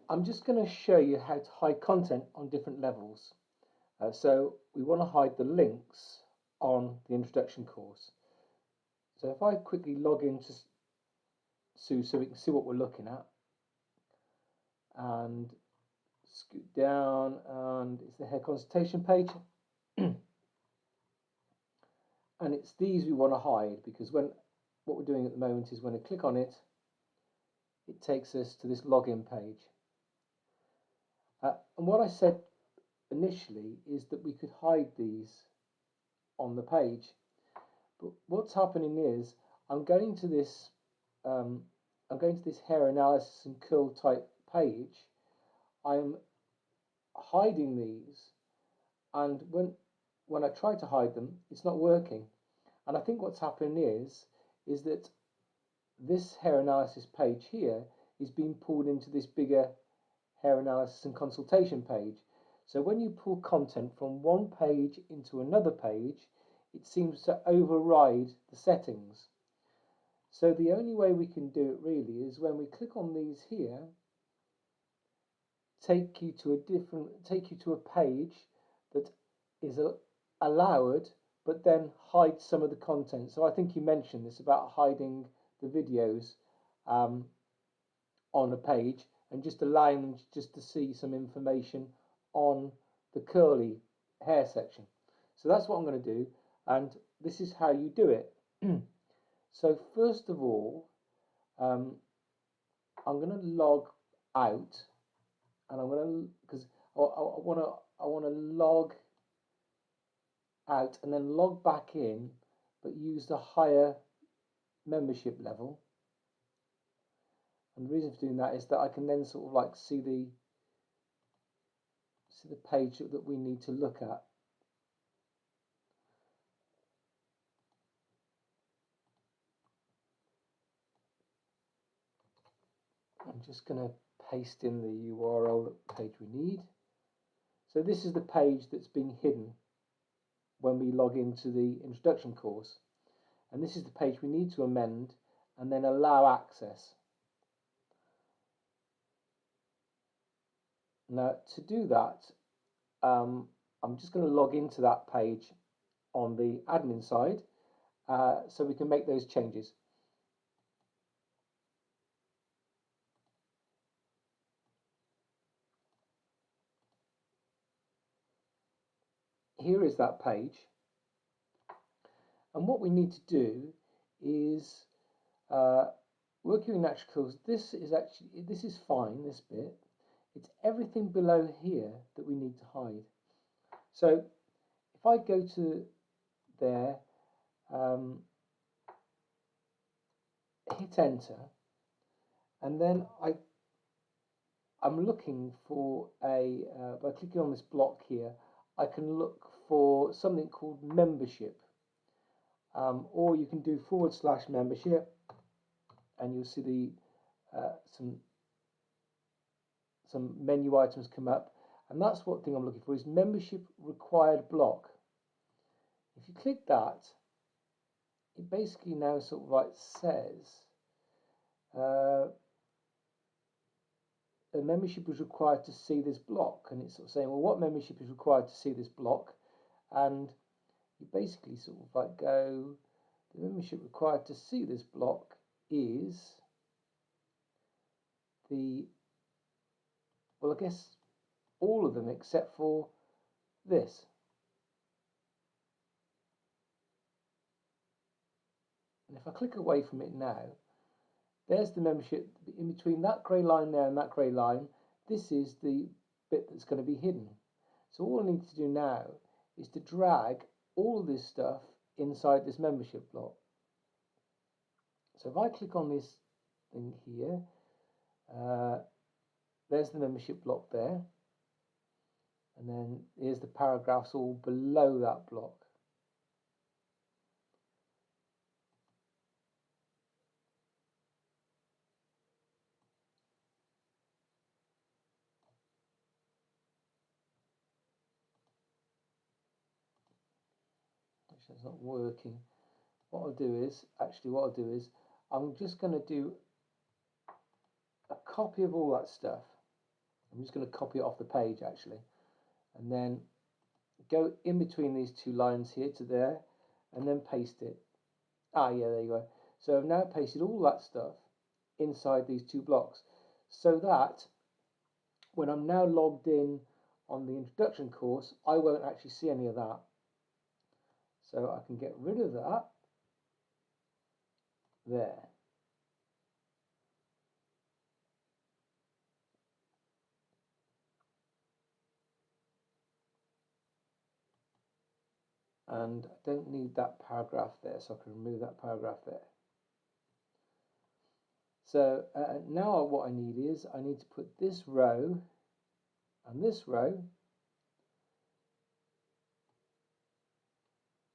I'm just going to show you how to hide content on different levels. So we want to hide the links on the introduction course. So if I quickly log into SUSE so we can see what we're looking at, and scoot down, and it's the hair consultation page. And it's these we want to hide, because what we're doing at the moment is when I click on it, it takes us to this login page. And what I said initially is that we could hide these on the page, but what's happening is I'm going to this hair analysis and curl type page. I'm hiding these, and when I try to hide them, it's not working. And I think what's happening is that this hair analysis page here is being pulled into this bigger hair analysis and consultation page. So when you pull content from one page into another page, it seems to override the settings. So the only way we can do it really is when we click on these here, take you to a page that is allowed, but then hide some of the content. So I think you mentioned this about hiding the videos on a page and just allowing them just to see some information on the curly hair section. So that's what I'm going to do, and this is how you do it. So first of all, I'm going to log out, and I'm going to, because I want to log out and then log back in, but use the higher membership level. And the reason for doing that is that I can then sort of like see the page that we need to look at. I'm just going to paste in the URL page we need. So this is the page that's being hidden when we log into the introduction course, and this is the page we need to amend and then allow access. Now to do that, I'm just going to log into that page on the admin side so we can make those changes. Here is that page, and what we need to do is working with natural curls. This is fine, this bit. It's everything below here that we need to hide. So if I go to there, hit enter, and then I'm looking for by clicking on this block here, I can look for something called membership, or you can do / membership, and you'll see the some menu items come up, and that's what thing I'm looking for is membership required block. If you click that, it basically now sort of like says a membership is required to see this block, and it's sort of saying, well, what membership is required to see this block? And you basically sort of like go, the membership required to see this block is well, I guess all of them except for this. And if I click away from it now, there's the membership in between that grey line there and that grey line. This is the bit that's going to be hidden. So all I need to do now is to drag all of this stuff inside this membership block. So if I click on this thing here, there's the membership block there, and then here's the paragraphs all below that block. It's not working. What I'll do is I'm just going to do a copy of all that stuff, I'm just going to copy it off the page actually, and then go in between these two lines here to there, and then paste it. Ah, yeah, there you go. So I've now pasted all that stuff inside these two blocks, so that when I'm now logged in on the introduction course, I won't actually see any of that. So I can get rid of that there. And I don't need that paragraph there, so I can remove that paragraph there. So now what I need is, I need to put this row and this row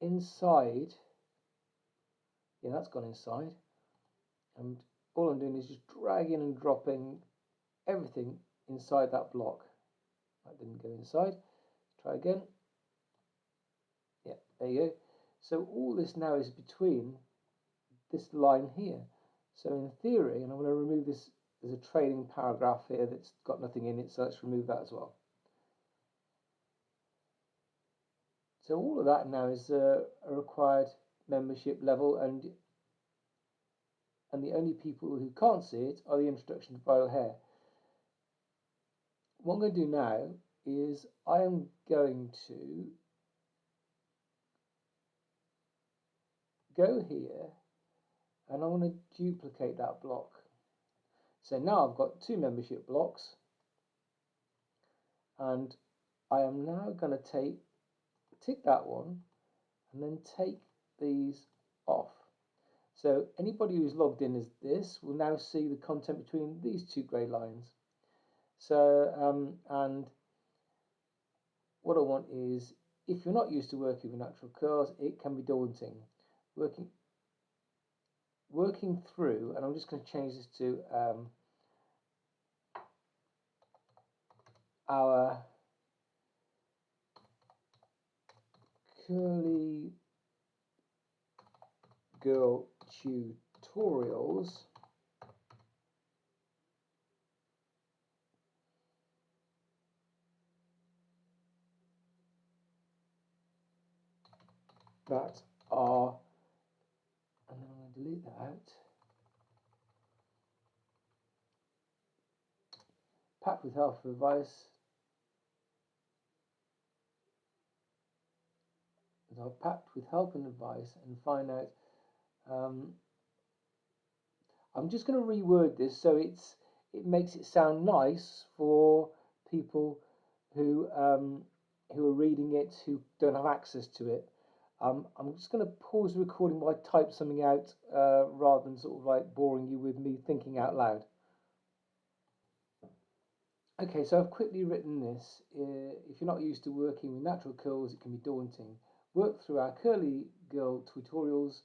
inside. Yeah, that's gone inside. And all I'm doing is just dragging and dropping everything inside that block. That didn't go inside. Try again. Yeah, there you go. So all this now is between this line here. So in theory, and I'm going to remove this, there's a trailing paragraph here that's got nothing in it, so let's remove that as well. So all of that now is a required membership level, and the only people who can't see it are the introduction to bridal hair. What I'm going to do now is I am going to go here and I want to duplicate that block. So now I've got two membership blocks, and I am now going to tick that one and then take these off. So anybody who's logged in as this will now see the content between these two grey lines. So and what I want is, if you're not used to working with natural curls, it can be daunting. Working through, and I'm just going to change this to our curly girl tutorials. That are, and then I'm going to delete that out. Packed with helpful advice. So packed with help and advice, and find out. I'm just going to reword this so it makes it sound nice for people who are reading it who don't have access to it. I'm just going to pause the recording while I type something out rather than sort of like boring you with me thinking out loud. Okay, so I've quickly written this. If you're not used to working with natural curls, it can be daunting. Work through our curly girl tutorials.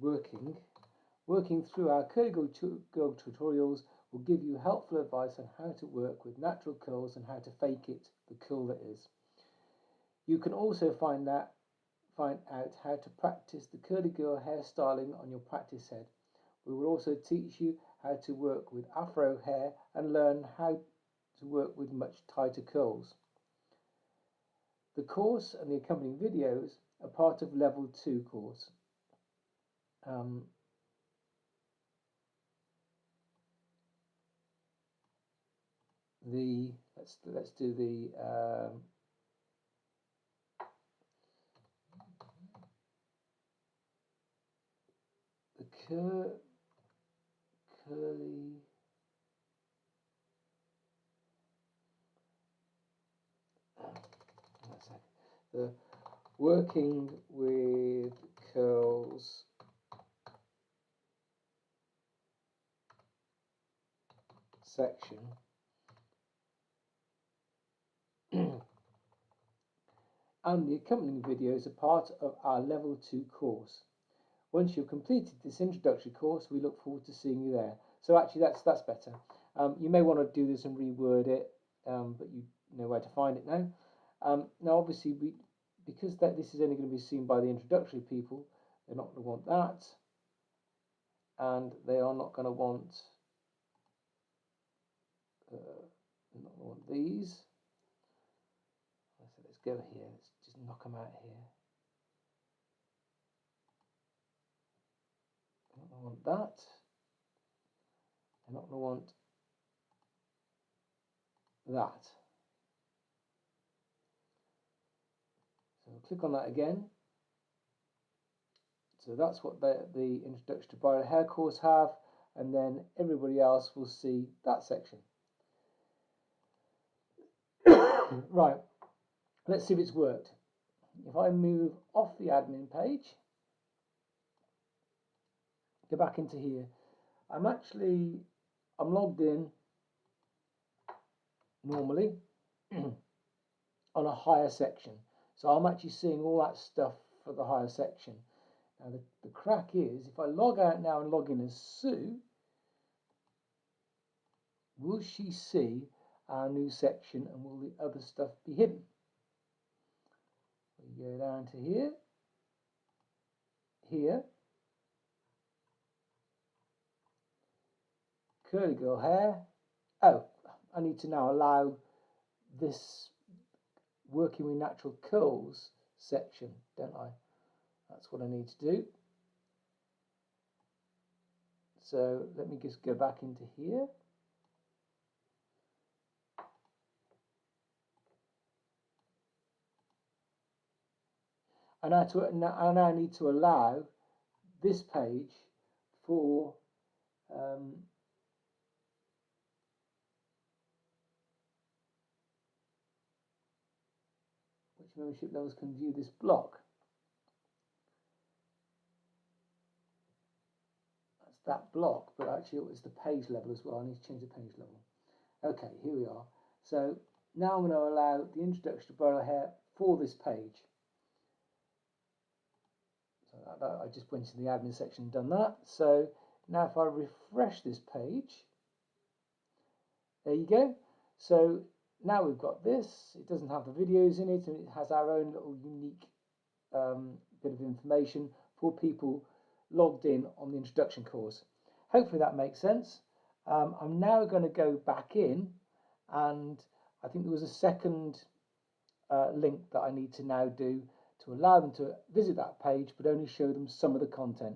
Working through our curly girl tutorials will give you helpful advice on how to work with natural curls and how to fake it, the curl that is. You can also find out how to practice the curly girl hairstyling on your practice head. We will also teach you how to work with afro hair and learn how to work with much tighter curls. The course and the accompanying videos are part of Level 2 course. Let's do the curly the working with curls section. And the accompanying videos are part of our Level 2 course. Once you've completed this introductory course, we look forward to seeing you there. So actually that's better. You may want to do this and reword it, but you know where to find it now. Now obviously because this is only going to be seen by the introductory people, they're not going to want that, and they are not going to want not want these. So let's go here. Let's just knock them out here. I don't want that. I'm not going to want that. So I'll click on that again. So that's what the Introduction to Bridal Hair course have, and then everybody else will see that section. Right, let's see if it's worked. If I move off the admin page, go back into here, I'm logged in normally on a higher section. So I'm actually seeing all that stuff for the higher section. Now the crack is, if I log out now and log in as Sue, will she see our new section and will the other stuff be hidden? We go down to here, curly girl hair. Oh, I need to now allow this working with natural curls section, don't I? That's what I need to do. So let me just go back into here. I now need to allow this page for which membership levels can view this block. That's that block, but actually it was the page level as well. I need to change the page level. Okay, here we are. So now I'm going to allow the Introduction to Bridal Hair for this page. So I just went to the admin section and done that. So now if I refresh this page, there you go. So now we've got this. It doesn't have the videos in it, and it has our own little unique bit of information for people logged in on the introduction course. Hopefully that makes sense. I'm now going to go back in, and I think there was a second link that I need to now do to allow them to visit that page, but only show them some of the content.